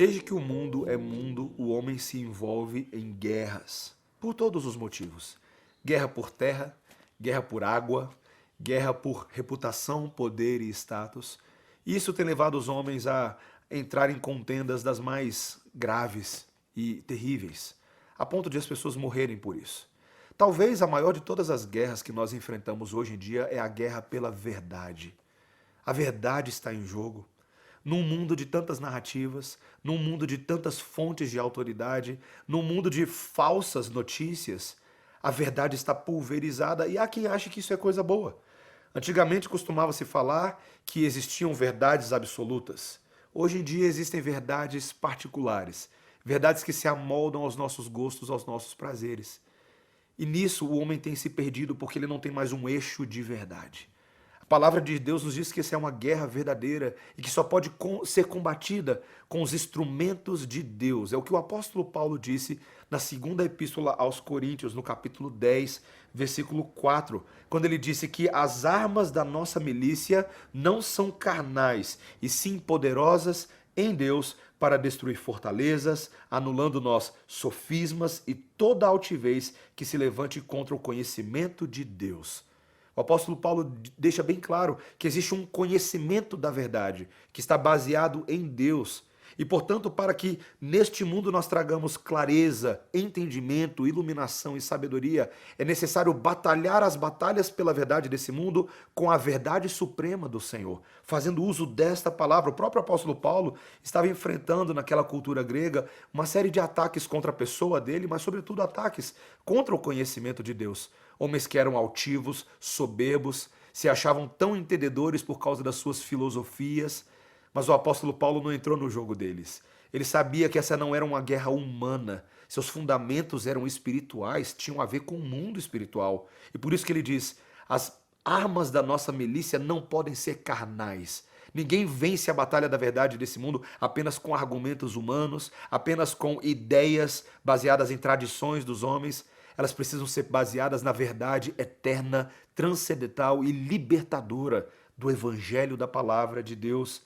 Desde que o mundo é mundo, o homem se envolve em guerras, por todos os motivos. Guerra por terra, guerra por água, guerra por reputação, poder e status. Isso tem levado os homens a entrar em contendas das mais graves e terríveis, a ponto de as pessoas morrerem por isso. Talvez a maior de todas as guerras que nós enfrentamos hoje em dia é a guerra pela verdade. A verdade está em jogo. Num mundo de tantas narrativas, num mundo de tantas fontes de autoridade, num mundo de falsas notícias, a verdade está pulverizada e há quem ache que isso é coisa boa. Antigamente costumava-se falar que existiam verdades absolutas. Hoje em dia existem verdades particulares, verdades que se amoldam aos nossos gostos, aos nossos prazeres. E nisso o homem tem se perdido porque ele não tem mais um eixo de verdade. A palavra de Deus nos diz que essa é uma guerra verdadeira e que só pode ser combatida com os instrumentos de Deus. É o que o apóstolo Paulo disse na segunda epístola aos Coríntios, no capítulo 10, versículo 4, quando ele disse que as armas da nossa milícia não são carnais, e sim poderosas em Deus para destruir fortalezas, anulando nós sofismas e toda altivez que se levante contra o conhecimento de Deus. O apóstolo Paulo deixa bem claro que existe um conhecimento da verdade, que está baseado em Deus. E, portanto, para que neste mundo nós tragamos clareza, entendimento, iluminação e sabedoria, é necessário batalhar as batalhas pela verdade desse mundo com a verdade suprema do Senhor, fazendo uso desta palavra. O próprio apóstolo Paulo estava enfrentando naquela cultura grega uma série de ataques contra a pessoa dele, mas sobretudo ataques contra o conhecimento de Deus. Homens que eram altivos, soberbos, se achavam tão entendedores por causa das suas filosofias. Mas o apóstolo Paulo não entrou no jogo deles. Ele sabia que essa não era uma guerra humana. Seus fundamentos eram espirituais, tinham a ver com o mundo espiritual. E por isso que ele diz: as armas da nossa milícia não podem ser carnais. Ninguém vence a batalha da verdade desse mundo apenas com argumentos humanos, apenas com ideias baseadas em tradições dos homens. Elas precisam ser baseadas na verdade eterna, transcendental e libertadora do Evangelho da Palavra de Deus.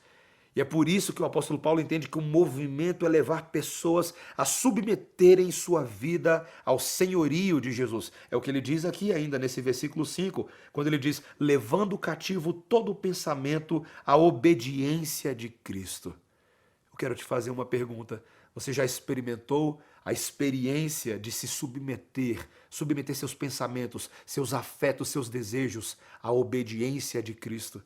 E é por isso que o apóstolo Paulo entende que o movimento é levar pessoas a submeterem sua vida ao senhorio de Jesus. É o que ele diz aqui ainda nesse versículo 5, quando ele diz: levando cativo todo o pensamento à obediência de Cristo. Eu quero te fazer uma pergunta. Você já experimentou a experiência de se submeter seus pensamentos, seus afetos, seus desejos à obediência de Cristo?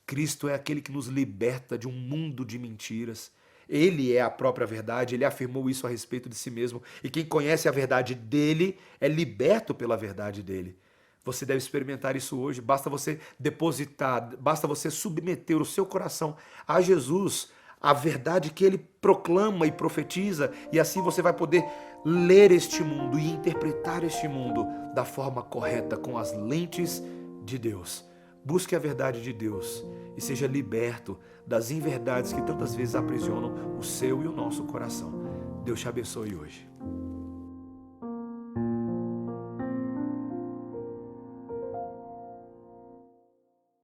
Cristo é aquele que nos liberta de um mundo de mentiras. Ele é a própria verdade, ele afirmou isso a respeito de si mesmo. E quem conhece a verdade dele é liberto pela verdade dele. Você deve experimentar isso hoje. Basta você depositar, basta você submeter o seu coração a Jesus, a verdade que ele proclama e profetiza. E assim você vai poder ler este mundo e interpretar este mundo da forma correta, com as lentes de Deus. Busque a verdade de Deus e seja liberto das inverdades que tantas vezes aprisionam o seu e o nosso coração. Deus te abençoe hoje.